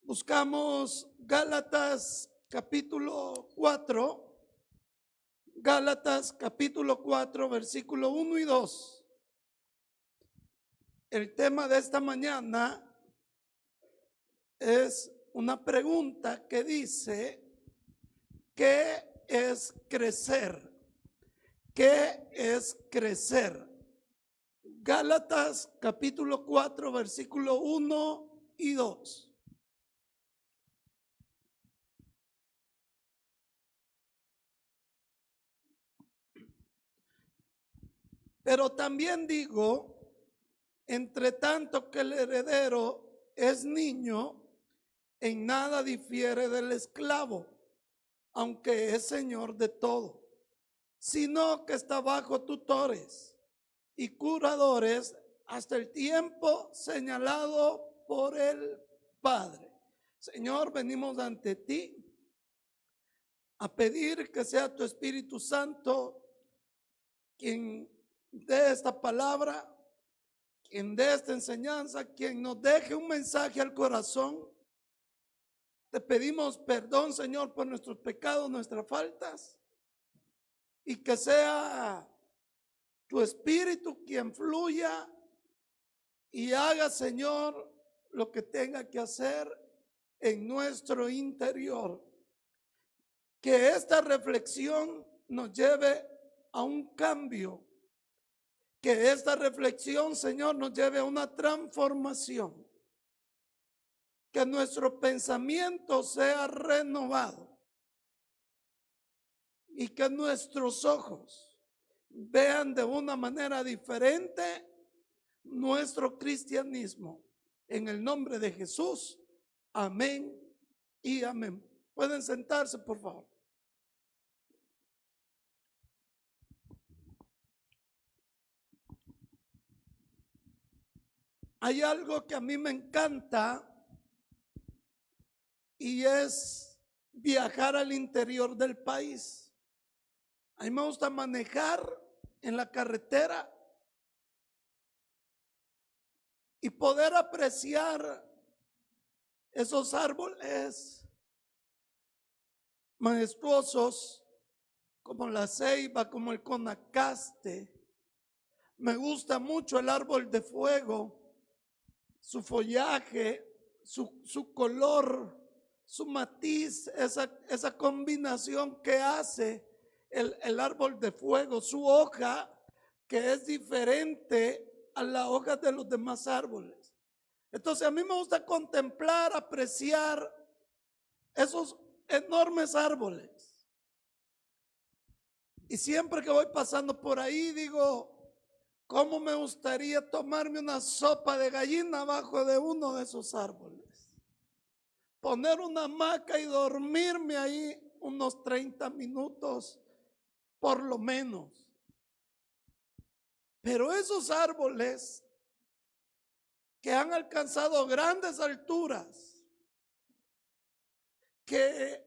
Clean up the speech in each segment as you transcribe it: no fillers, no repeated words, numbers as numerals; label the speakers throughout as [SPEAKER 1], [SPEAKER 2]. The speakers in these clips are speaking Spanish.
[SPEAKER 1] Buscamos Gálatas capítulo 4. Gálatas capítulo 4, versículo 1 y 2. El tema de esta mañana es una pregunta que dice: ¿qué es crecer? ¿Qué es crecer? Gálatas capítulo 4, versículo 1 y 2. Pero también digo, entre tanto que el heredero es niño, en nada difiere del esclavo, aunque es señor de todo, sino que está bajo tutores y curadores hasta el tiempo señalado por el Padre. Señor, venimos ante ti a pedir que sea tu Espíritu Santo quien dé esta palabra, quien dé esta enseñanza, quien nos deje un mensaje al corazón. Te pedimos perdón, Señor, por nuestros pecados, nuestras faltas, y que sea tu Espíritu quien fluya y haga, Señor, lo que tenga que hacer en nuestro interior. Que esta reflexión nos lleve a un cambio. Que esta reflexión, Señor, nos lleve a una transformación. Que nuestro pensamiento sea renovado. Y que nuestros ojos vean de una manera diferente nuestro cristianismo. En el nombre de Jesús. Amén y amén. Pueden sentarse, por favor. Hay algo que a mí me encanta y es viajar al interior del país. A mí me gusta manejar en la carretera y poder apreciar esos árboles majestuosos como la ceiba, como el conacaste. Me gusta mucho el árbol de fuego, su follaje, su color, su matiz, esa combinación que hace el árbol de fuego, su hoja que es diferente a la hoja de los demás árboles. Entonces a mí me gusta contemplar, apreciar esos enormes árboles. Y siempre que voy pasando por ahí digo: ¿cómo me gustaría tomarme una sopa de gallina abajo de uno de esos árboles? Poner una hamaca y dormirme ahí unos 30 minutos, por lo menos. Pero esos árboles que han alcanzado grandes alturas, que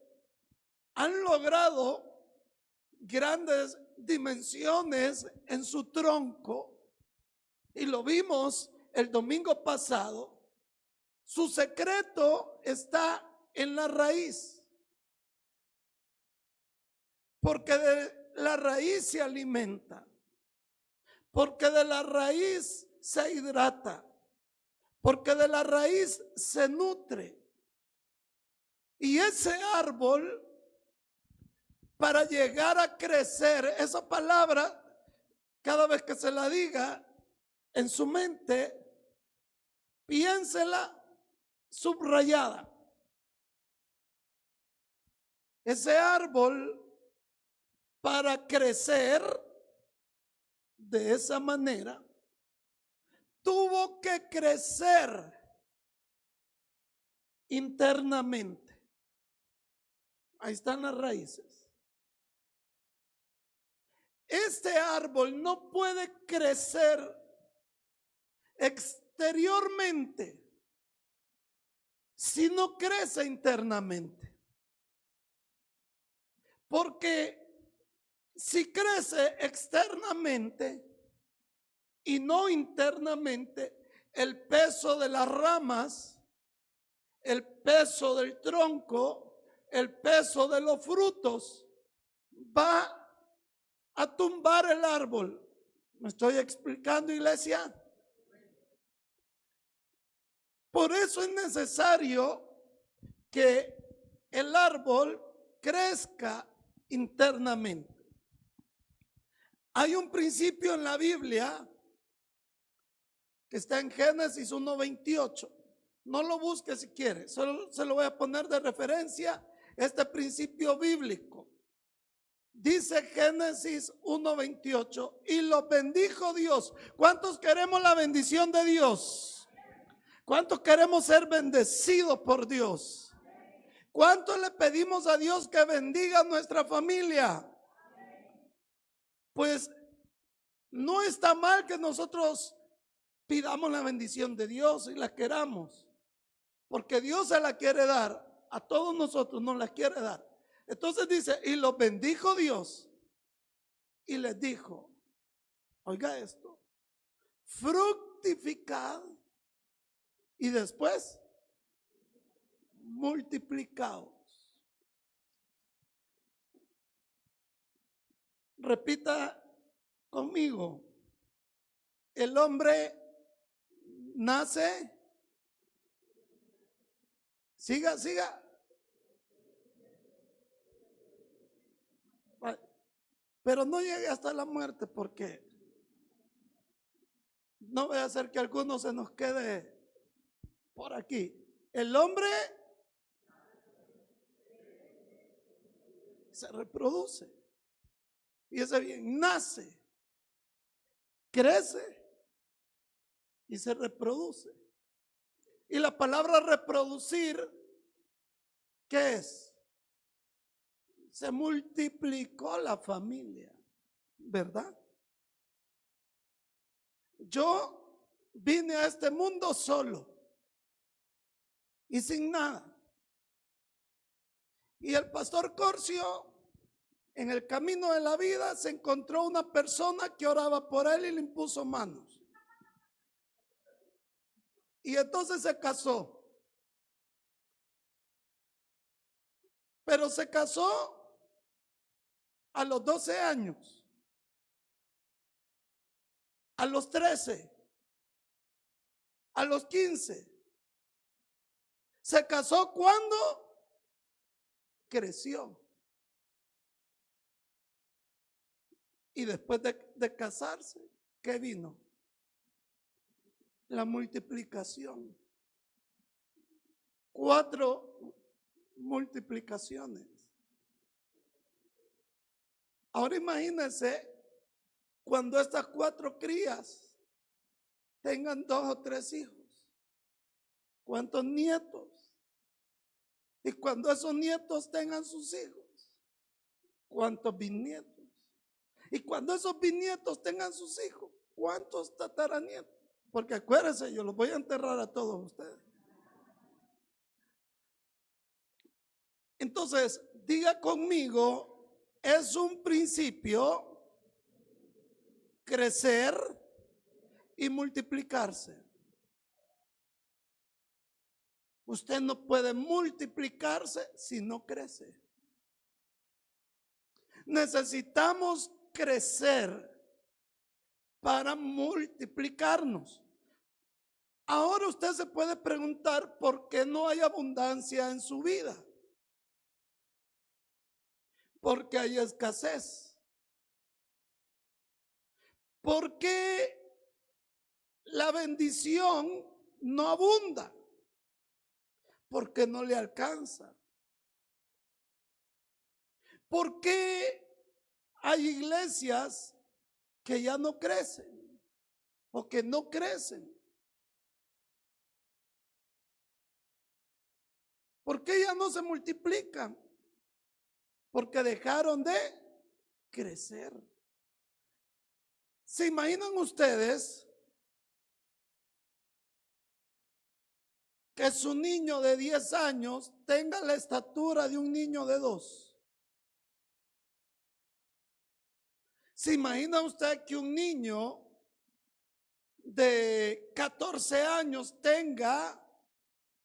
[SPEAKER 1] han logrado grandes dimensiones en su tronco, y lo vimos el domingo pasado, su secreto está en la raíz, porque de la raíz se alimenta, porque de la raíz se hidrata, porque de la raíz se nutre. Y ese árbol, para llegar a crecer, esa palabra, cada vez que se la diga en su mente, piénsela subrayada. Ese árbol, para crecer de esa manera, tuvo que crecer internamente. Ahí están las raíces. Este árbol no puede crecer exteriormente si no crece internamente. Porque si crece externamente y no internamente, el peso de las ramas, el peso del tronco, el peso de los frutos, va a tumbar el árbol. ¿Me estoy explicando, iglesia? Por eso es necesario que el árbol crezca internamente. Hay un principio en la Biblia que está en Génesis 1:28. No lo busque si quiere, solo se lo voy a poner de referencia, este principio bíblico. Dice Génesis 1:28, y lo bendijo Dios. ¿Cuántos queremos la bendición de Dios? ¿Cuántos queremos ser bendecidos por Dios? ¿Cuántos le pedimos a Dios que bendiga a nuestra familia? Pues no está mal que nosotros pidamos la bendición de Dios y la queramos, porque Dios se la quiere dar, a todos nosotros nos la quiere dar. Entonces dice, y los bendijo Dios y les dijo, oiga esto, fructificad y después multiplicaos. Repita conmigo, el hombre nace, siga, pero no llegue hasta la muerte, porque no voy a hacer que alguno se nos quede por aquí. El hombre se reproduce, fíjese bien, nace, crece y se reproduce. Y la palabra reproducir, ¿qué es? Se multiplicó la familia, ¿verdad? Yo vine a este mundo solo y sin nada. Y el pastor Corcio, en el camino de la vida, se encontró una persona que oraba por él y le impuso manos. Y entonces se casó. Pero se casó a los 12 años, a los 13, a los 15. Se casó cuando creció. Y después de casarse, ¿qué vino? La multiplicación. 4 multiplicaciones. Ahora imagínense cuando estas 4 crías tengan 2 o 3 hijos. ¿Cuántos nietos? Y cuando esos nietos tengan sus hijos, ¿cuántos bisnietos? Y cuando esos bisnietos tengan sus hijos, ¿cuántos tataranietos? Porque acuérdense, yo los voy a enterrar a todos ustedes. Entonces, diga conmigo, es un principio crecer y multiplicarse. Usted no puede multiplicarse si no crece. Necesitamos crecer para multiplicarnos. Ahora usted se puede preguntar por qué no hay abundancia en su vida. Porque hay escasez. ¿Por qué la bendición no abunda? Porque no le alcanza. ¿Por qué hay iglesias que ya no crecen o que no crecen? ¿Por qué ya no se multiplican? Porque dejaron de crecer. ¿Se imaginan ustedes que su niño de 10 años tenga la estatura de un niño de 2? ¿Se imagina usted que un niño de 14 años tenga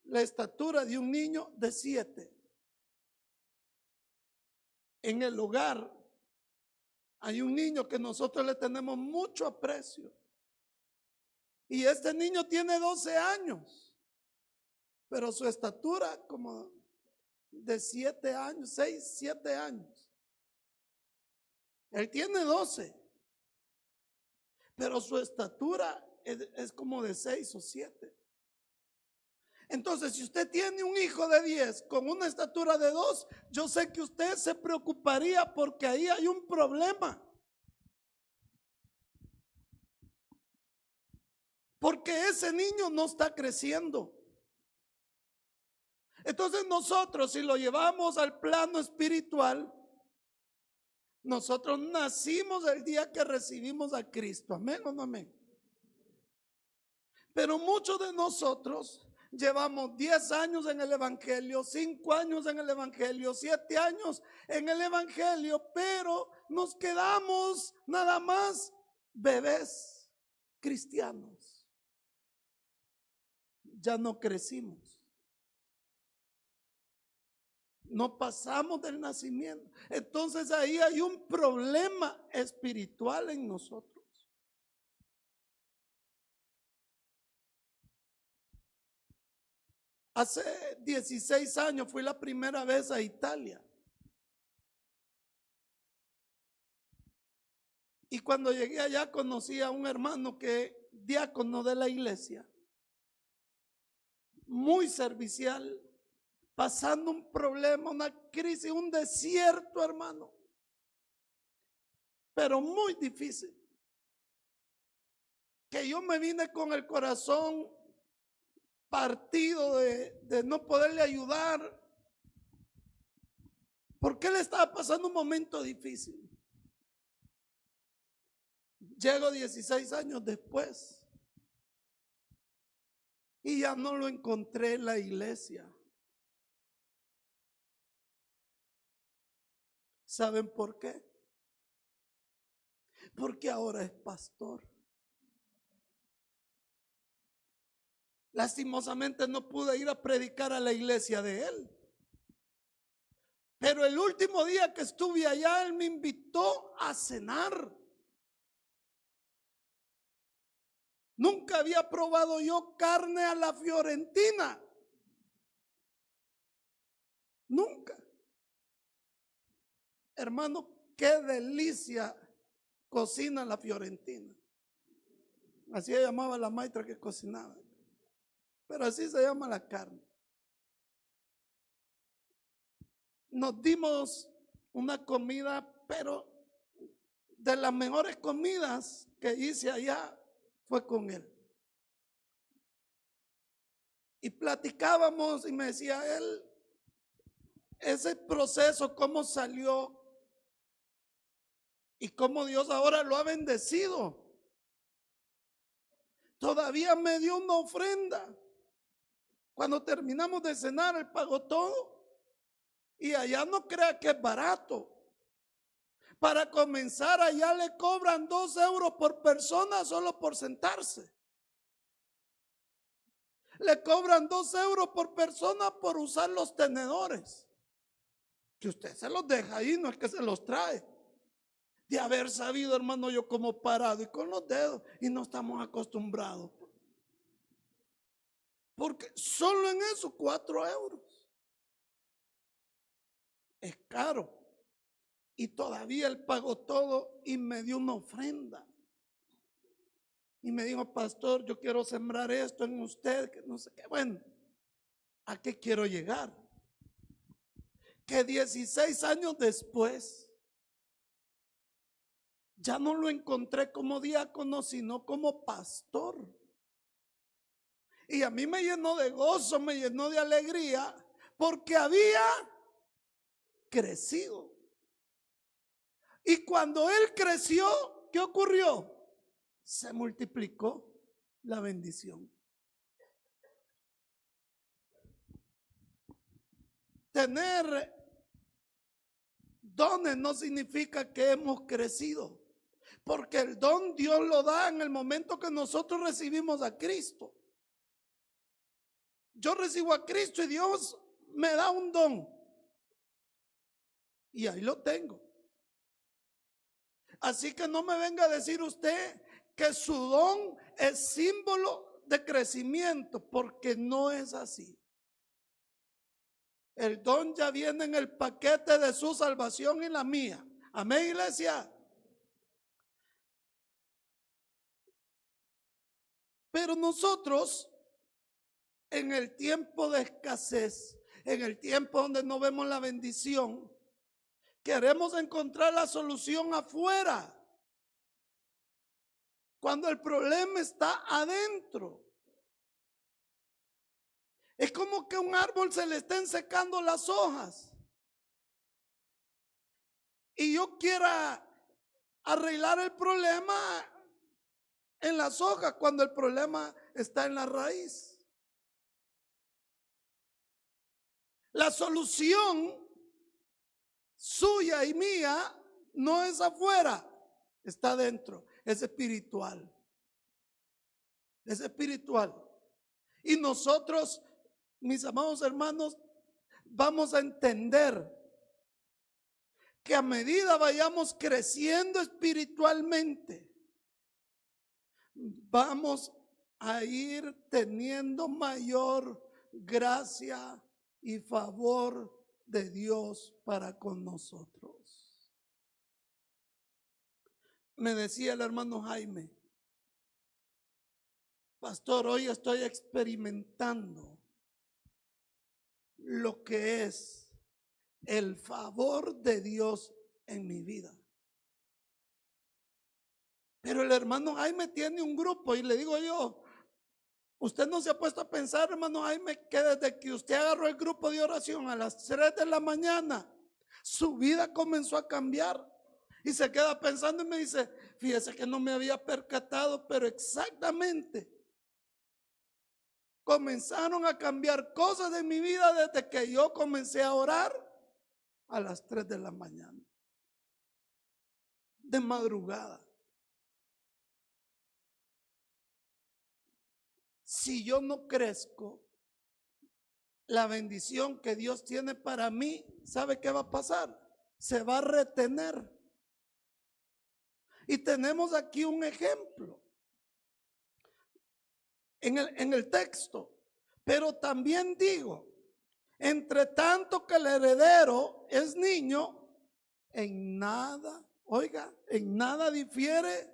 [SPEAKER 1] la estatura de un niño de 7. En el hogar hay un niño que nosotros le tenemos mucho aprecio. Y este niño tiene 12 años, pero su estatura como de 7 años, 6, 7 años. Él tiene 12, pero su estatura es como de 6 o 7. Entonces, si usted tiene un hijo de 10 con una estatura de 2, yo sé que usted se preocuparía porque ahí hay un problema. Porque ese niño no está creciendo. Entonces nosotros, si lo llevamos al plano espiritual, nosotros nacimos el día que recibimos a Cristo. Amén o no amén. Pero muchos de nosotros llevamos 10 años en el evangelio, 5 años en el evangelio, 7 años en el evangelio, pero nos quedamos nada más bebés cristianos. Ya no crecimos. No pasamos del nacimiento. Entonces ahí hay un problema espiritual en nosotros. Hace 16 años fui la primera vez a Italia. Y cuando llegué allá conocí a un hermano que es diácono de la iglesia. Muy servicial, pasando un problema, una crisis, un desierto, hermano. Pero muy difícil. Que yo me vine con el corazón partido de no poderle ayudar. Porque él estaba pasando un momento difícil. Llego 16 años después. Y ya no lo encontré en la iglesia. ¿Saben por qué? Porque ahora es pastor. Lastimosamente no pude ir a predicar a la iglesia de él. Pero el último día que estuve allá, él me invitó a cenar. Nunca había probado yo carne a la fiorentina. Nunca. Hermano, qué delicia cocina la fiorentina. Así se llamaba la maestra que cocinaba. Pero así se llama la carne. Nos dimos una comida, pero de las mejores comidas que hice allá fue con él. Y platicábamos y me decía él, ese proceso, cómo salió y cómo Dios ahora lo ha bendecido. Todavía me dio una ofrenda. Cuando terminamos de cenar, él pagó todo. Y allá no crea que es barato. Para comenzar, allá le cobran 2 euros por persona solo por sentarse. Le cobran 2 euros por persona por usar los tenedores. Que usted se los deja ahí, no es que se los trae. De haber sabido, hermano, yo como parado y con los dedos. Y no estamos acostumbrados. Porque solo en eso 4 euros. Es caro. Y todavía él pagó todo y me dio una ofrenda. Y me dijo, pastor, yo quiero sembrar esto en usted, que no sé qué. Bueno, ¿a qué quiero llegar? Que 16 años después, ya no lo encontré como diácono, sino como pastor. Y a mí me llenó de gozo, me llenó de alegría, porque había crecido. Y cuando él creció, ¿qué ocurrió? Se multiplicó la bendición. Tener dones no significa que hemos crecido, porque el don Dios lo da en el momento que nosotros recibimos a Cristo. yo recibo a Cristo y Dios me da un don. Y ahí lo tengo. Así que no me venga a decir usted que su don es símbolo de crecimiento, porque no es así. El don ya viene en el paquete de su salvación y la mía. Amén, iglesia. Pero nosotros, en el tiempo de escasez, en el tiempo donde no vemos la bendición, queremos encontrar la solución afuera, cuando el problema está adentro. Es como que a un árbol se le estén secando las hojas y yo quiera arreglar el problema en las hojas cuando el problema está en la raíz. La solución suya y mía no es afuera, está dentro, es espiritual. Es espiritual. Y nosotros, mis amados hermanos, vamos a entender que a medida vayamos creciendo espiritualmente, vamos a ir teniendo mayor gracia y favor de Dios para con nosotros. Me decía el hermano Jaime: pastor, hoy estoy experimentando lo que es el favor de Dios en mi vida. Pero el hermano Jaime tiene un grupo y le digo yo: usted no se ha puesto a pensar, hermano Jaime, que desde que usted agarró el grupo de oración a las 3 de la mañana, su vida comenzó a cambiar. Y se queda pensando y me dice: fíjese que no me había percatado, pero exactamente comenzaron a cambiar cosas de mi vida desde que yo comencé a orar a las 3 de la mañana, de madrugada. Si yo no crezco, la bendición que Dios tiene para mí, ¿sabe qué va a pasar? Se va a retener. Y tenemos aquí un ejemplo en el texto. Pero también digo, entre tanto que el heredero es niño, en nada, oiga, en nada difiere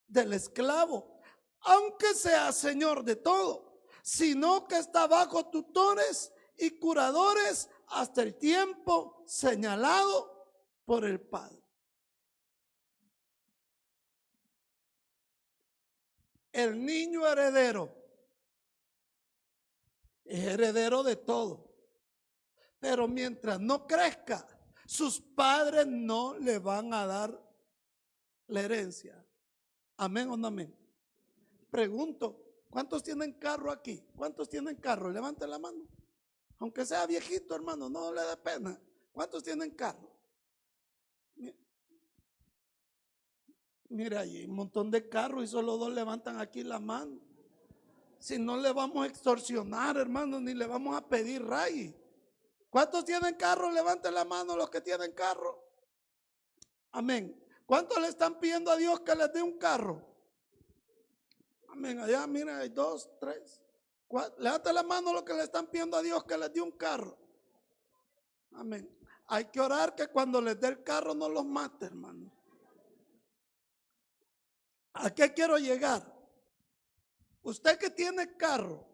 [SPEAKER 1] del esclavo, aunque sea señor de todo, sino que está bajo tutores y curadores hasta el tiempo señalado por el Padre. El niño heredero es heredero de todo, pero mientras no crezca, sus padres no le van a dar la herencia. Amén o no amén. Pregunto, ¿cuántos tienen carro aquí? ¿Cuántos tienen carro? Levanten la mano. Aunque sea viejito, hermano, no le dé pena. ¿Cuántos tienen carro? Mira, hay un montón de carros y solo 2 levantan aquí la mano. Si no, le vamos a extorsionar, hermano, ni le vamos a pedir ray. ¿Cuántos tienen carro? Levanten la mano los que tienen carro. Amén. ¿Cuántos le están pidiendo a Dios que les dé un carro? Amén. Allá, mira, hay 2, 3, 4. Levanten la mano los que le están pidiendo a Dios que les dé un carro. Amén. Hay que orar que cuando les dé el carro no los mate, hermano. ¿A qué quiero llegar? Usted que tiene carro,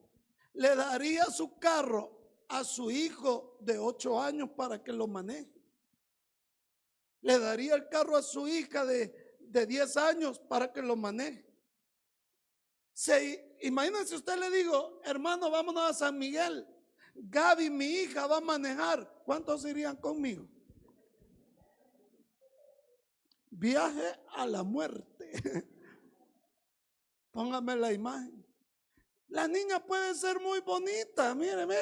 [SPEAKER 1] ¿le daría su carro a su hijo de 8 años para que lo maneje? ¿Le daría el carro a su hija de 10 años para que lo maneje? Imagínense, usted le digo: hermano, vámonos a San Miguel, Gaby, mi hija, va a manejar. ¿Cuántos irían conmigo? Viaje a la muerte. Póngame la imagen. La niña puede ser muy bonita, míreme.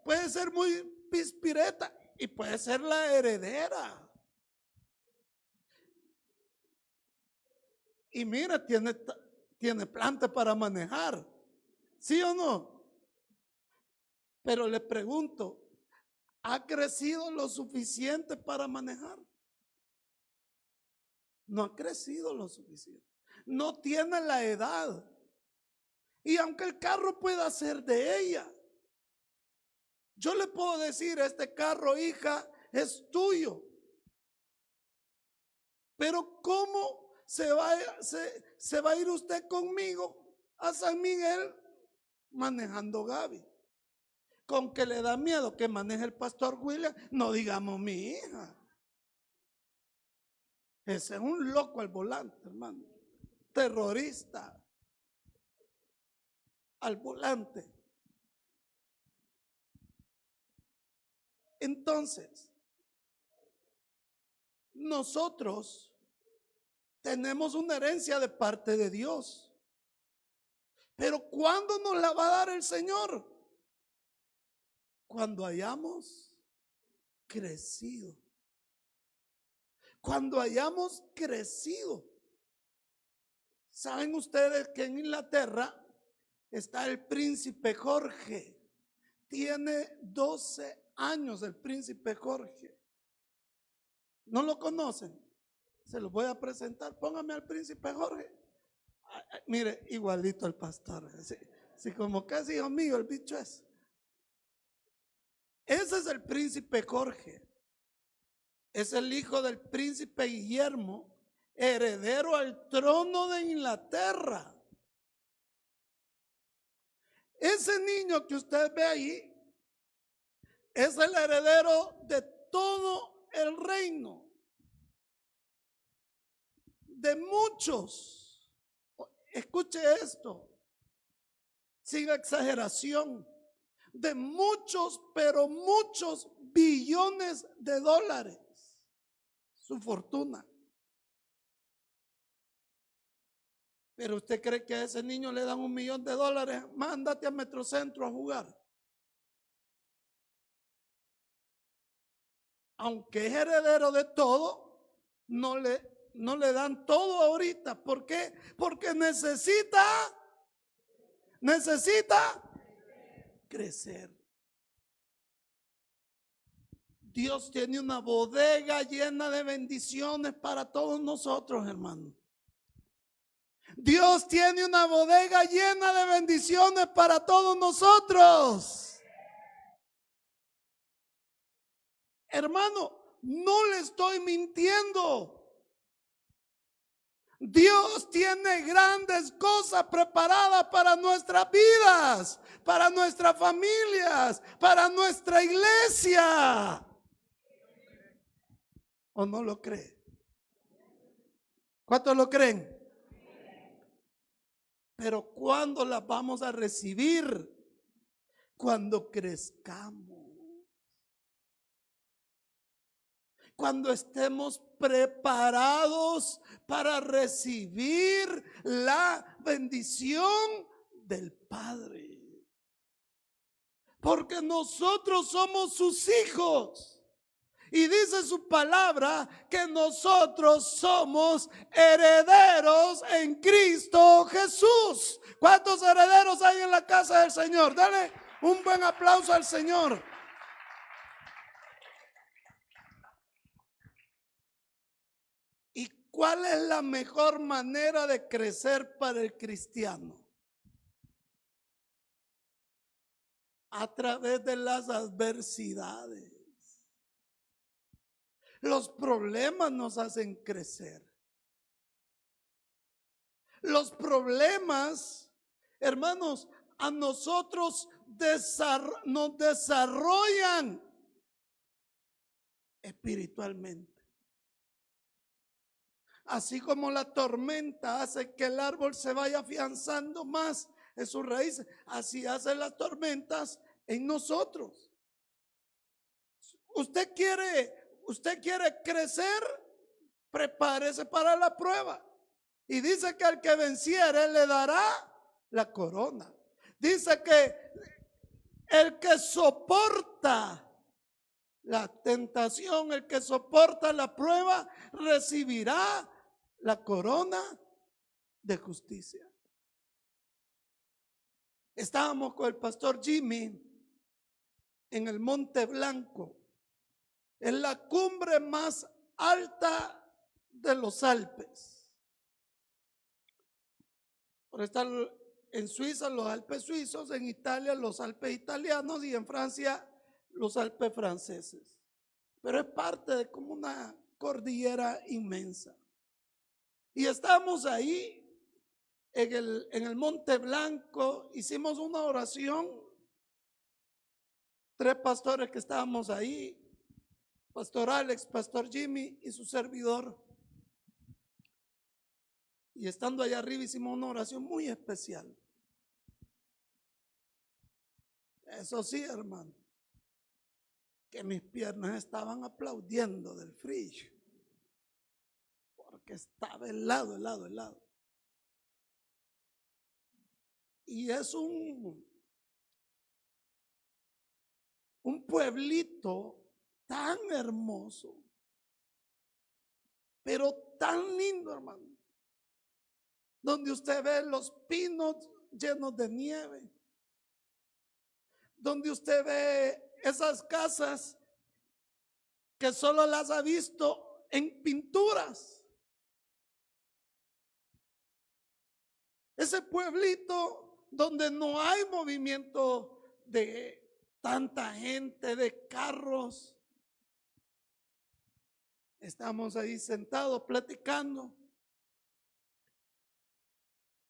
[SPEAKER 1] Puede ser muy pispireta y puede ser la heredera. Y mira, tiene planta para manejar. ¿Sí o no? Pero le pregunto, ¿ha crecido lo suficiente para manejar? No ha crecido lo suficiente. No tiene la edad. Y aunque el carro pueda ser de ella, yo le puedo decir, este carro, hija, es tuyo. Pero ¿cómo se va a ir usted conmigo a San Miguel manejando Gaby? Con que le da miedo que maneje el pastor William, no digamos mi hija. Ese es un loco al volante, hermano. Terrorista al volante. Entonces, nosotros tenemos una herencia de parte de Dios. Pero ¿cuándo nos la va a dar el Señor? Cuando hayamos crecido. Cuando hayamos crecido. ¿Saben ustedes que en Inglaterra está el príncipe Jorge? Tiene 12 años el príncipe Jorge. ¿No lo conocen? Se los voy a presentar. Póngame al príncipe Jorge. Mire, igualito al pastor. Así como casi hijo mío el bicho es. Ese es el príncipe Jorge. Es el hijo del príncipe Guillermo, heredero al trono de Inglaterra. Ese niño que usted ve ahí es el heredero de todo el reino. De muchos, escuche esto, sin exageración, de muchos, pero muchos billones de dólares, su fortuna. Pero usted cree que a ese niño le dan $1 millón, mándate a Metrocentro a jugar. Aunque es heredero de todo, no le dan todo ahorita. ¿Por qué? Porque necesita crecer. Dios tiene una bodega llena de bendiciones para todos nosotros, hermanos. Dios tiene una bodega llena de bendiciones para todos nosotros. Hermano, no le estoy mintiendo. Dios tiene grandes cosas preparadas para nuestras vidas, para nuestras familias, para nuestra iglesia. ¿O no lo cree? ¿Cuántos lo creen? Pero ¿cuándo las vamos a recibir? Cuando crezcamos. Cuando estemos preparados para recibir la bendición del Padre. Porque nosotros somos sus hijos. Y dice su palabra que nosotros somos herederos en Cristo Jesús. ¿Cuántos herederos hay en la casa del Señor? Dale un buen aplauso al Señor. ¿Y cuál es la mejor manera de crecer para el cristiano? A través de las adversidades. Los problemas nos hacen crecer. Los problemas, hermanos, a nosotros nos desarrollan espiritualmente. Así como la tormenta hace que el árbol se vaya afianzando más en sus raíces, así hacen las tormentas en nosotros. Usted quiere crecer, prepárese para la prueba. Y dice que al que venciere le dará la corona. Dice que el que soporta la tentación, el que soporta la prueba, recibirá la corona de justicia. Estábamos con el pastor Jimmy en el Monte Blanco. Es la cumbre más alta de los Alpes. Por estar en Suiza los Alpes suizos, en Italia los Alpes italianos y en Francia los Alpes franceses. Pero es parte de como una cordillera inmensa. Y estamos ahí en el Monte Blanco, hicimos una oración, 3 pastores que estábamos ahí, Pastor Alex, Pastor Jimmy y su servidor. Y estando allá arriba hicimos una oración muy especial. Eso sí, hermano, que mis piernas estaban aplaudiendo del frío, porque estaba helado. Y es un pueblito tan hermoso, pero tan lindo, hermano, donde usted ve los pinos llenos de nieve, donde usted ve esas casas que solo las ha visto en pinturas. Ese pueblito donde no hay movimiento de tanta gente, de carros. Estamos ahí sentados platicando.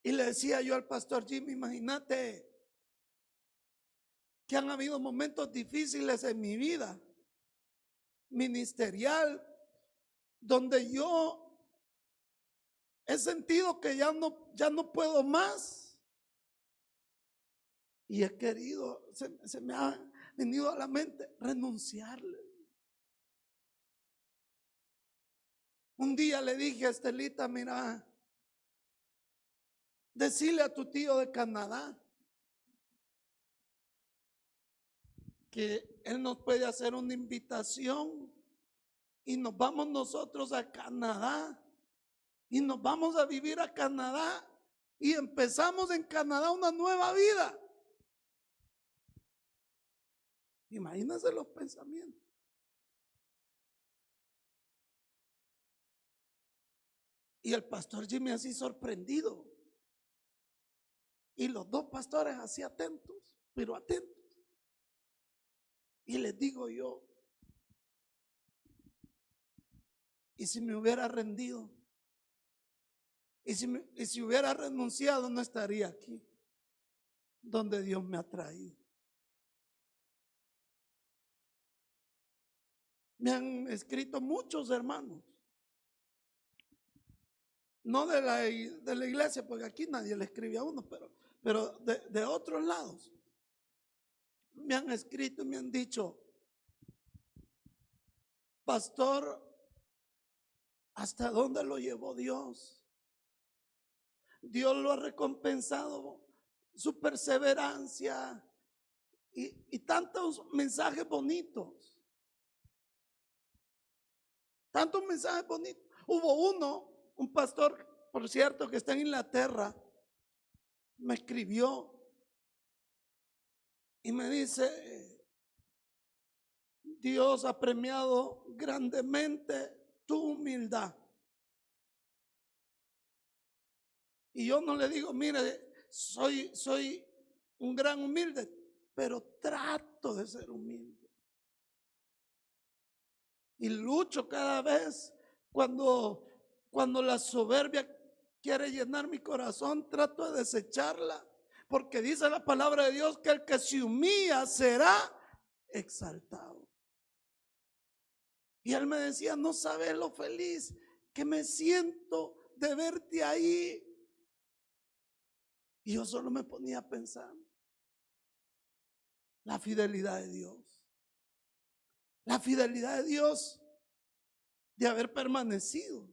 [SPEAKER 1] Y le decía yo al pastor Jimmy, imagínate que han habido momentos difíciles en mi vida ministerial, donde yo he sentido que ya no puedo más. Y he querido, se me ha venido a la mente renunciarle. Un día le dije a Estelita, mira, decile a tu tío de Canadá que él nos puede hacer una invitación y nos vamos nosotros a Canadá y nos vamos a vivir a Canadá y empezamos en Canadá una nueva vida. Imagínense los pensamientos. Y el pastor Jimmy así sorprendido. Y los 2 pastores así atentos, pero atentos. Y les digo yo, ¿y si me hubiera rendido? ¿Y si hubiera renunciado, no estaría aquí donde Dios me ha traído? Me han escrito muchos hermanos, no de la iglesia, porque aquí nadie le escribe a uno, pero de otros lados. Me han escrito y me han dicho, pastor, ¿hasta dónde lo llevó Dios? Dios lo ha recompensado, su perseverancia y tantos mensajes bonitos. Tantos mensajes bonitos. Hubo un pastor, por cierto, que está en Inglaterra, me escribió y me dice, Dios ha premiado grandemente tu humildad. Y yo no le digo, mire, soy un gran humilde, pero trato de ser humilde. Y lucho cada vez cuando la soberbia quiere llenar mi corazón, trato de desecharla, porque dice la palabra de Dios que el que se humilla será exaltado. Y él me decía, no sabes lo feliz que me siento de verte ahí. Y yo solo me ponía a pensar la fidelidad de Dios. La fidelidad de Dios de haber permanecido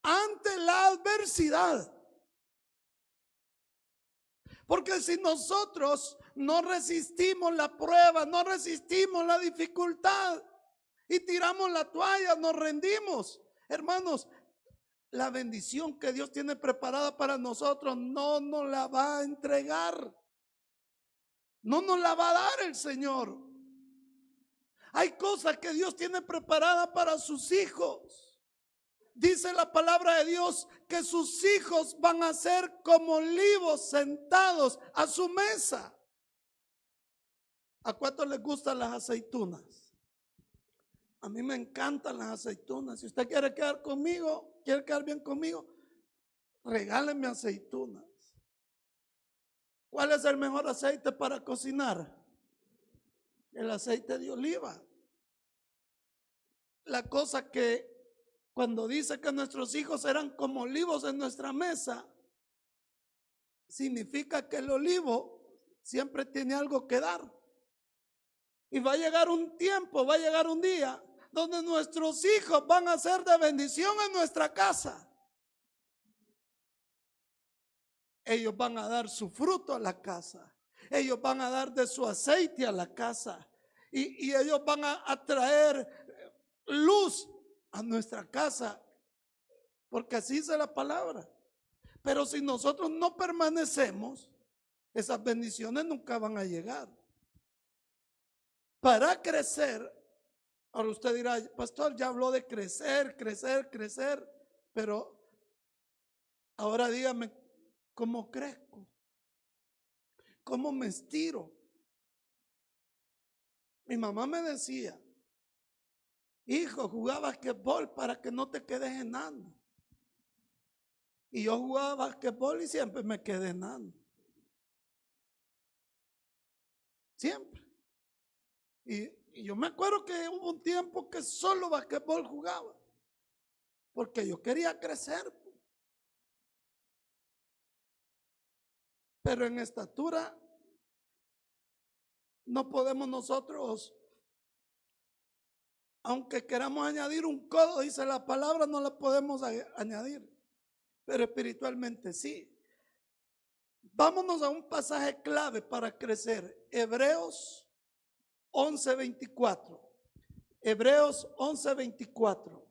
[SPEAKER 1] ante la adversidad. Porque si nosotros no resistimos la prueba, no resistimos la dificultad y tiramos la toalla, nos rendimos, hermanos, la bendición que Dios tiene preparada para nosotros no nos la va a entregar. No nos la va a dar el Señor. Hay cosas que Dios tiene preparadas para sus hijos. Dice la palabra de Dios que sus hijos van a ser como olivos sentados a su mesa. ¿A cuántos les gustan las aceitunas? A mí me encantan las aceitunas. Si usted quiere quedar conmigo, quiere quedar bien conmigo, regáleme aceitunas. ¿Cuál es el mejor aceite para cocinar? El aceite de oliva. La cosa que cuando dice que nuestros hijos eran como olivos en nuestra mesa, significa que el olivo siempre tiene algo que dar. Y va a llegar un tiempo, va a llegar un día donde nuestros hijos van a ser de bendición en nuestra casa. Ellos van a dar su fruto a la casa. Ellos van a dar de su aceite a la casa. Y ellos van a traer luz a nuestra casa. Porque así dice la palabra. Pero si nosotros no permanecemos, esas bendiciones nunca van a llegar. Para crecer, ahora usted dirá, pastor, ya habló de crecer, pero ahora dígame, ¿cómo crezco? ¿Cómo me estiro? Mi mamá me decía, hijo, juega basquetbol para que no te quedes enano. Y yo jugaba basquetbol y siempre me quedé enano. Siempre. Y yo me acuerdo que hubo un tiempo que solo basquetbol jugaba. Porque yo quería crecer. Pero en estatura no podemos nosotros, aunque queramos añadir un codo, dice la palabra, no la podemos añadir. Pero espiritualmente sí. Vámonos a un pasaje clave para crecer. Hebreos 11:24. Hebreos 11:24.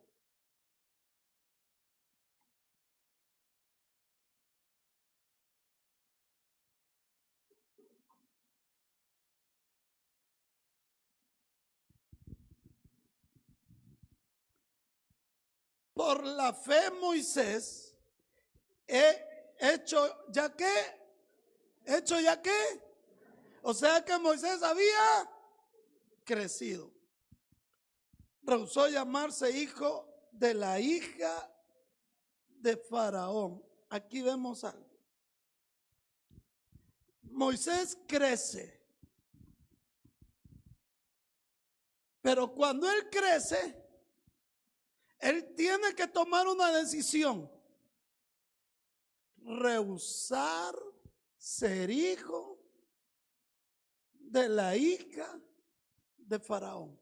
[SPEAKER 1] Por la fe Moisés, hecho ya que, o sea que Moisés había crecido. Rehusó llamarse hijo de la hija de Faraón. Aquí vemos algo. Moisés crece, pero cuando él crece, él tiene que tomar una decisión. Rehusar ser hijo de la hija de Faraón.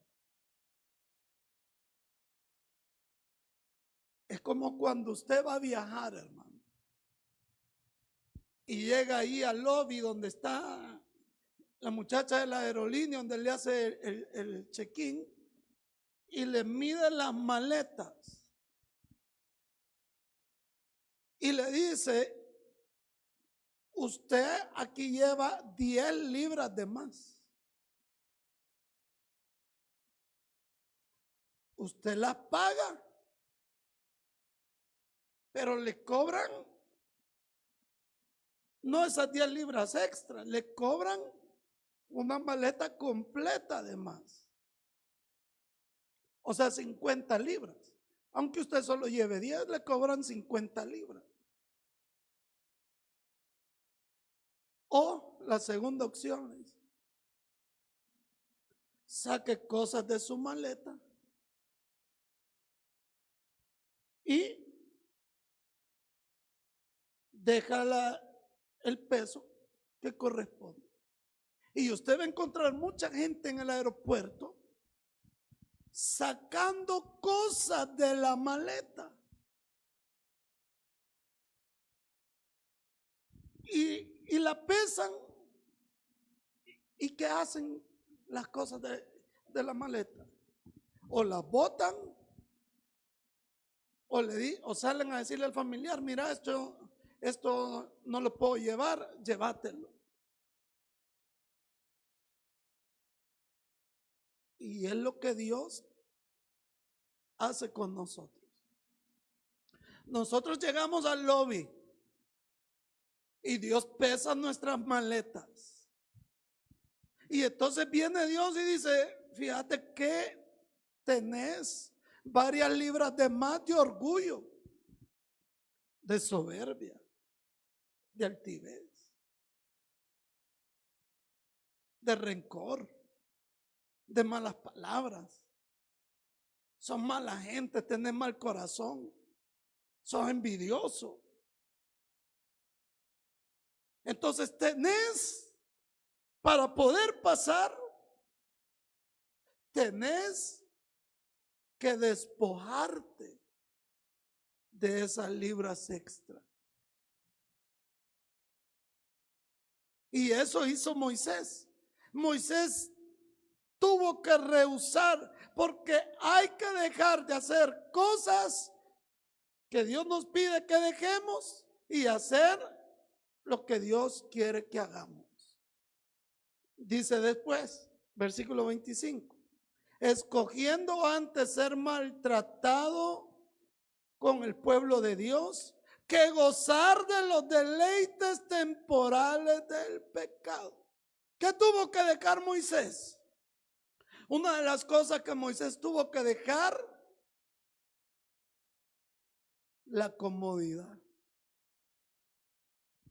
[SPEAKER 1] Es como cuando usted va a viajar, hermano, y llega ahí al lobby donde está la muchacha de la aerolínea, donde le hace el check-in, y le mide las maletas y le dice, usted aquí lleva 10 libras de más. Usted las paga, pero le cobran no esas 10 libras extra, le cobran una maleta completa de más. O sea, 50 libras. Aunque usted solo lleve 10, le cobran 50 libras. O la segunda opción es, saque cosas de su maleta y déjala el peso que corresponde. Y usted va a encontrar mucha gente en el aeropuerto sacando cosas de la maleta. Y la pesan. ¿Y qué hacen las cosas de la maleta? O las botan, o salen a decirle al familiar, mira, esto no lo puedo llevar, llévatelo. Y es lo que Dios hace con nosotros. Nosotros llegamos al lobby y Dios pesa nuestras maletas. Y entonces viene Dios y dice, fíjate que tenés varias libras de más de orgullo, de soberbia, de altivez, de rencor, de malas palabras. Son mala gente, tenés mal corazón, sos envidioso. Entonces tenés, para poder pasar, tenés que despojarte de esas libras extra. Y eso hizo Moisés. Moisés tuvo que rehusar, porque hay que dejar de hacer cosas que Dios nos pide que dejemos y hacer lo que Dios quiere que hagamos. Dice después, versículo 25, escogiendo antes ser maltratado con el pueblo de Dios que gozar de los deleites temporales del pecado. ¿Qué tuvo que dejar Moisés? Una de las cosas que Moisés tuvo que dejar, la comodidad.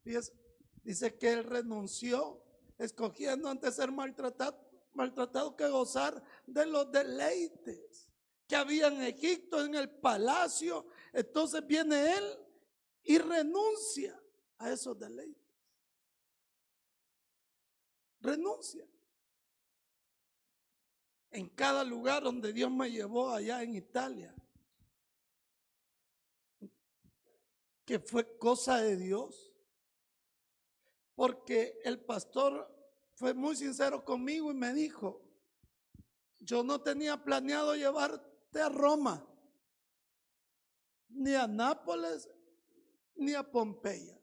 [SPEAKER 1] Fíjese, dice que él renunció, escogiendo antes ser maltratado que gozar de los deleites que había en Egipto, en el palacio. Entonces viene él y renuncia a esos deleites. Renuncia. En cada lugar donde Dios me llevó allá en Italia, que fue cosa de Dios, porque el pastor fue muy sincero conmigo y me dijo, yo no tenía planeado llevarte a Roma, ni a Nápoles, ni a Pompeya.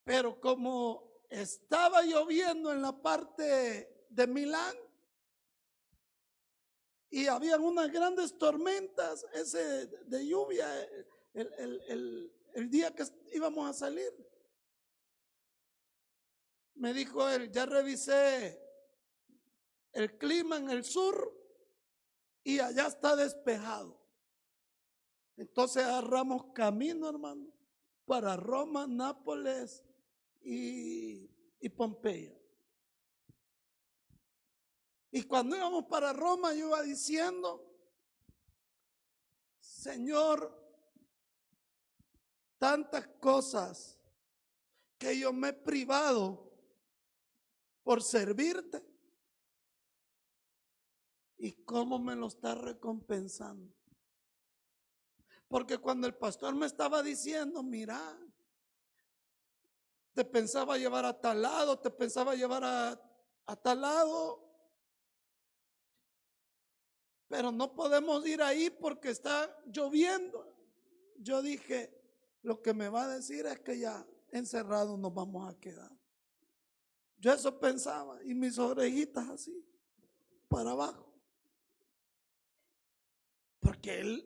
[SPEAKER 1] Pero como estaba lloviendo en la parte de Milán y habían unas grandes tormentas ese de lluvia el día que íbamos a salir, me dijo él, ya revisé el clima en el sur y allá está despejado. Entonces agarramos camino, hermano, para Roma, Nápoles y Pompeya. Y cuando íbamos para Roma, yo iba diciendo, Señor, tantas cosas que yo me he privado por servirte, y cómo me lo está recompensando. Porque cuando el pastor me estaba diciendo, mira, te pensaba llevar a tal lado, te pensaba llevar a tal lado, pero no podemos ir ahí porque está lloviendo. Yo dije, lo que me va a decir es que ya encerrados nos vamos a quedar. Yo eso pensaba y mis orejitas así, para abajo. Porque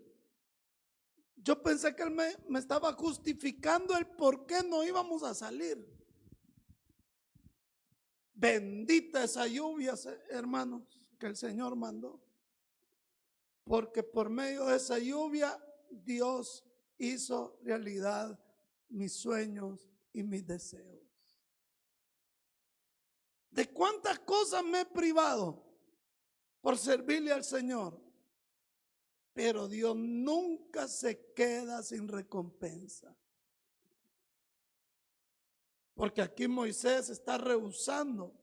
[SPEAKER 1] yo pensé que él me estaba justificando el por qué no íbamos a salir. Bendita esa lluvia, hermanos, que el Señor mandó. Porque por medio de esa lluvia, Dios hizo realidad mis sueños y mis deseos. ¿De cuántas cosas me he privado por servirle al Señor? Pero Dios nunca se queda sin recompensa. Porque aquí Moisés está rehusando.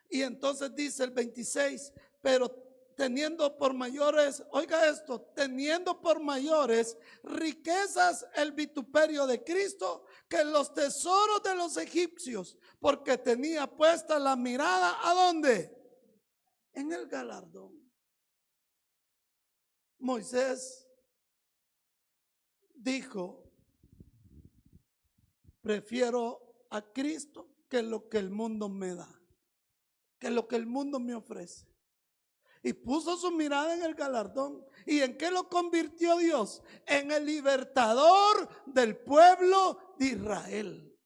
[SPEAKER 1] Y entonces dice el 26, pero teniendo por mayores, oiga esto, teniendo por mayores riquezas el vituperio de Cristo que los tesoros de los egipcios, porque tenía puesta la mirada, ¿a dónde? En el galardón. Moisés dijo, prefiero a Cristo que lo que el mundo me da. que lo que el mundo me ofrece. Y puso su mirada en el galardón. ¿Y en qué lo convirtió Dios? En el libertador del pueblo de Israel.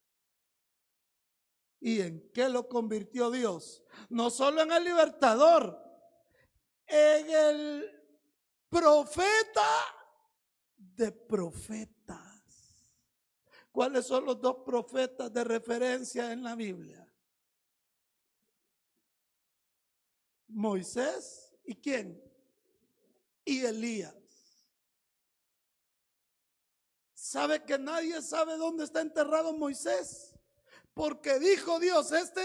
[SPEAKER 1] ¿Y en qué lo convirtió Dios? No solo en el libertador, en el profeta de profetas. ¿Cuáles son los dos profetas de referencia en la Biblia? Moisés y ¿quién? Y Elías. ¿Sabe que nadie sabe dónde está enterrado Moisés? Porque dijo Dios, este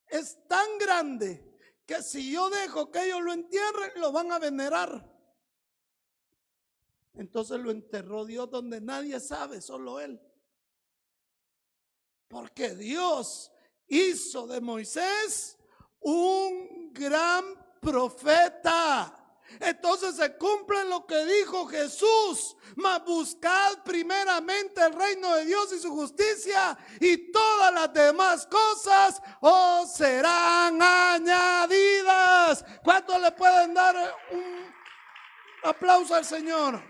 [SPEAKER 1] es tan grande que si yo dejo que ellos lo entierren, lo van a venerar. Entonces lo enterró Dios donde nadie sabe, solo él. Porque Dios hizo de Moisés un gran profeta. Entonces se cumple lo que dijo Jesús: mas buscad primeramente el reino de Dios y su justicia, y todas las demás cosas os serán añadidas. ¿Cuántos le pueden dar un aplauso al Señor?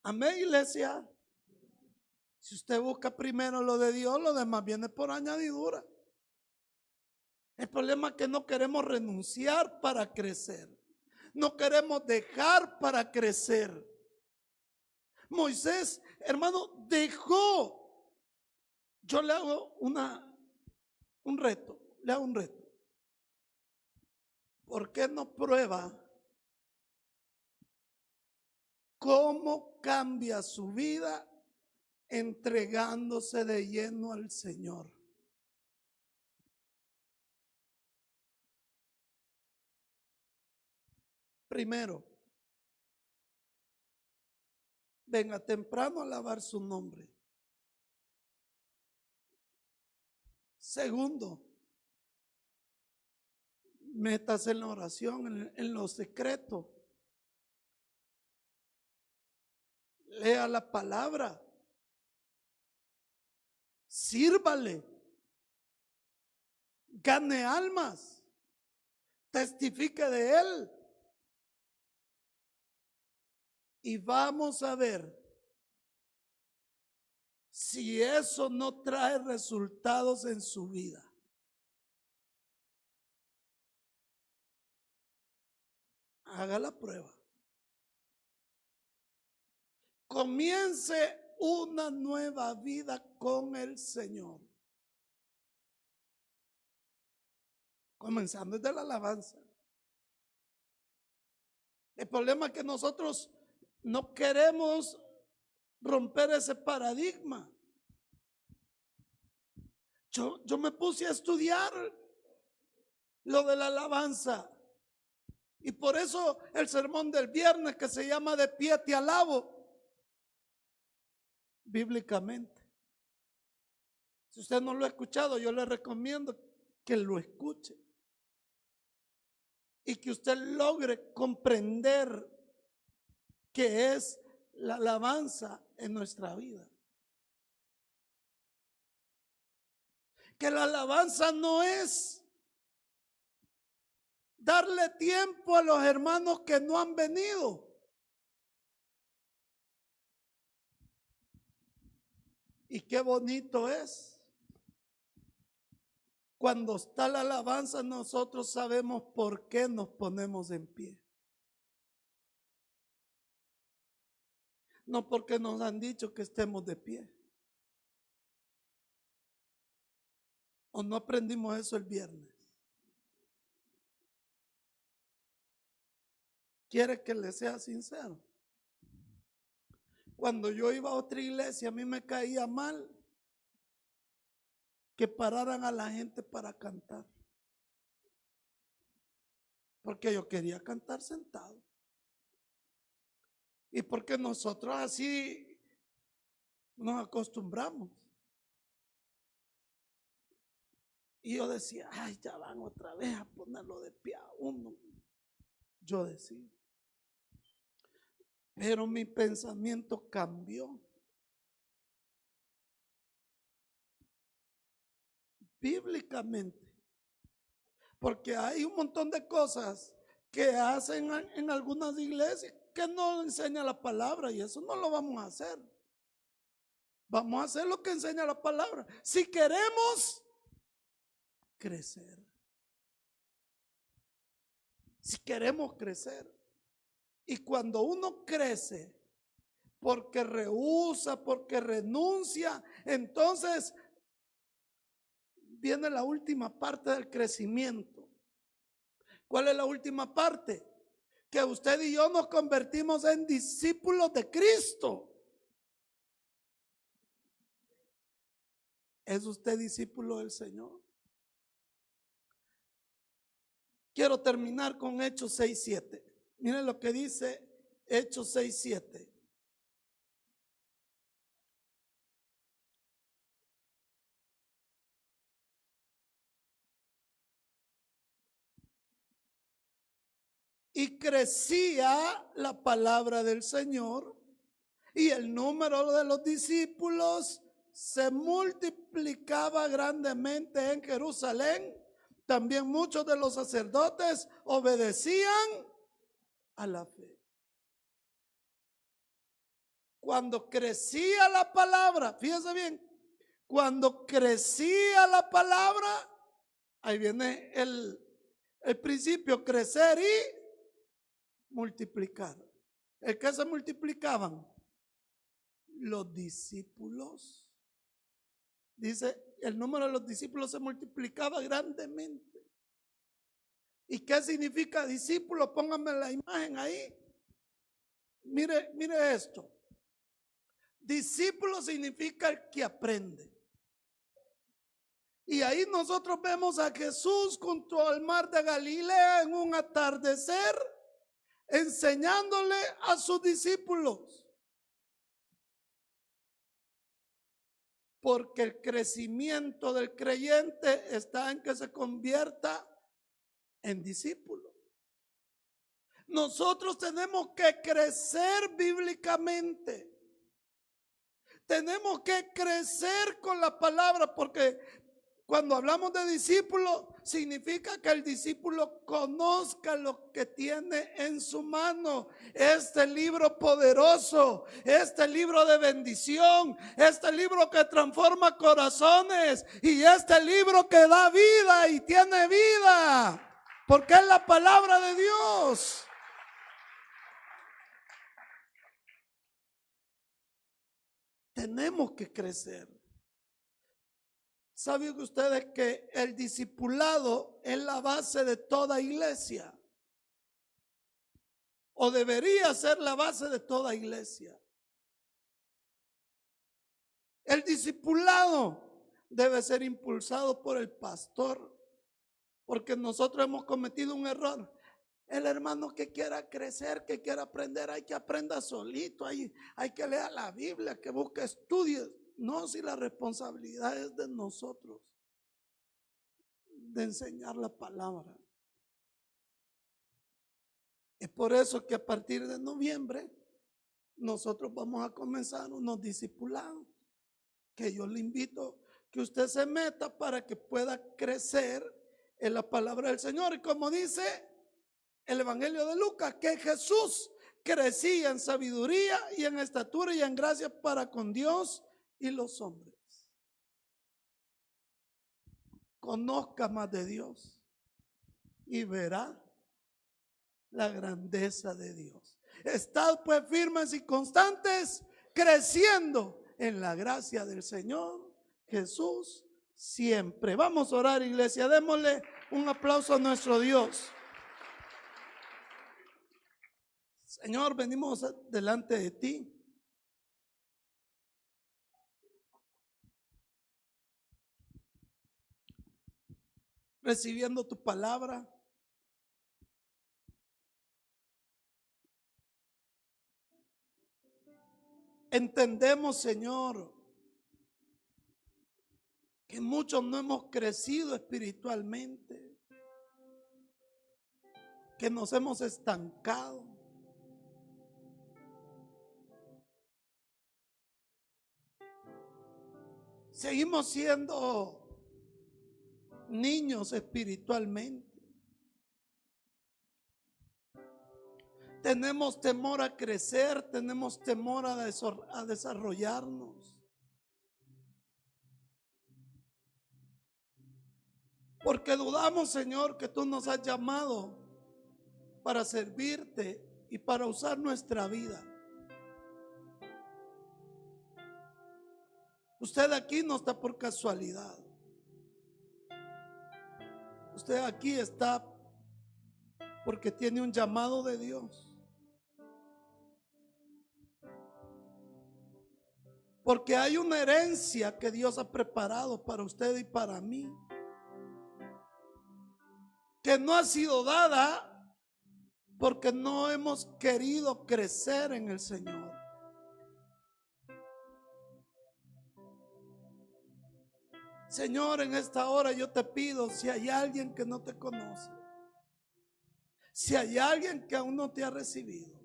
[SPEAKER 1] Amén, iglesia. Si usted busca primero lo de Dios, lo demás viene por añadidura. El problema es que no queremos renunciar para crecer. No queremos dejar para crecer. Moisés, hermano, dejó. Yo le hago un reto. Le hago un reto. ¿Por qué no prueba cómo cambia su vida entregándose de lleno al Señor? Primero, venga temprano a alabar su nombre. Segundo, métase en la oración, en lo secreto. Lea la palabra. Sírvale. Gane almas. Testifique de él. Y vamos a ver si eso no trae resultados en su vida. Haga la prueba. Comience una nueva vida con el Señor. Comenzando desde la alabanza. El problema es que nosotros no queremos romper ese paradigma. Yo me puse a estudiar lo de la alabanza. Y por eso el sermón del viernes, que se llama De pie te alabo, bíblicamente. Si usted no lo ha escuchado, yo le recomiendo que lo escuche. Y que usted logre comprender qué es la alabanza en nuestra vida. Que la alabanza no es darle tiempo a los hermanos que no han venido. Y qué bonito es cuando está la alabanza, nosotros sabemos por qué nos ponemos en pie. No porque nos han dicho que estemos de pie. ¿O no aprendimos eso el viernes? ¿Quiere que le sea sincero? Cuando yo iba a otra iglesia, a mí me caía mal que pararan a la gente para cantar. Porque yo quería cantar sentado. Y porque nosotros así nos acostumbramos. Y yo decía, ay, ya van otra vez a ponerlo de pie a uno. Yo decía. Pero mi pensamiento cambió. bíblicamente. Porque hay un montón de cosas que hacen en algunas iglesias que no enseña la palabra, y eso no lo vamos a hacer. Vamos a hacer lo que enseña la palabra. Si queremos crecer. Si queremos crecer. Y cuando uno crece, porque rehúsa, porque renuncia, entonces viene la última parte del crecimiento. ¿Cuál es la última parte? Que usted y yo nos convertimos en discípulos de Cristo. ¿Es usted discípulo del Señor? Quiero terminar con Hechos 6:7. Miren lo que dice Hechos 6:7. Y crecía la palabra del Señor, y el número de los discípulos se multiplicaba grandemente en Jerusalén. También muchos de los sacerdotes obedecían a la fe. Cuando crecía la palabra, fíjese bien, cuando crecía la palabra, ahí viene el principio, crecer y multiplicar. ¿El que se multiplicaban? Los discípulos. Dice, el número de los discípulos se multiplicaba grandemente. ¿Y qué significa discípulo? Pónganme la imagen ahí. Mire esto. Discípulo significa el que aprende. Y ahí nosotros vemos a Jesús junto al mar de Galilea en un atardecer, enseñándole a sus discípulos. Porque el crecimiento del creyente está en que se convierta en discípulo. Nosotros tenemos que crecer bíblicamente. Tenemos que crecer con la palabra, porque cuando hablamos de discípulo, significa que el discípulo conozca lo que tiene en su mano. Este libro poderoso, este libro de bendición, este libro que transforma corazones, y este libro que da vida y tiene vida, porque es la palabra de Dios. Tenemos que crecer. ¿Saben ustedes que el discipulado es la base de toda iglesia? O debería ser la base de toda iglesia. El discipulado debe ser impulsado por el pastor, porque nosotros hemos cometido un error. El hermano que quiera crecer, que quiera aprender, hay que aprenda solito, hay que leer la Biblia, que busque estudios. No, si la responsabilidad es de nosotros, de enseñar la palabra. Es por eso que a partir de noviembre nosotros vamos a comenzar unos discipulados, que yo le invito que usted se meta para que pueda crecer en la palabra del Señor. Y como dice el Evangelio de Lucas, que Jesús crecía en sabiduría y en estatura y en gracia para con Dios y los hombres. Conozca más de Dios y verá la grandeza de Dios. Estad pues firmes y constantes, creciendo en la gracia del Señor Jesús siempre. Vamos a orar, iglesia. Démosle un aplauso a nuestro Dios. Señor, venimos delante de ti. Recibiendo tu palabra. Entendemos, Señor, que muchos no hemos crecido espiritualmente, que nos hemos estancado. Seguimos siendo niños espiritualmente. Tenemos temor a crecer, tenemos temor a desarrollarnos. Porque dudamos, Señor, que tú nos has llamado para servirte y para usar nuestra vida. Usted aquí no está por casualidad. Usted aquí está porque tiene un llamado de Dios. Porque hay una herencia que Dios ha preparado para usted y para mí, que no ha sido dada porque no hemos querido crecer en el Señor. Señor, en esta hora yo te pido, si hay alguien que no te conoce, si hay alguien que aún no te ha recibido,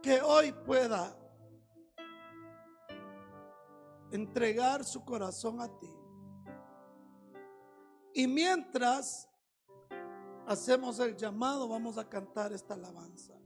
[SPEAKER 1] que hoy pueda entregar su corazón a ti. Y mientras hacemos el llamado, vamos a cantar esta alabanza.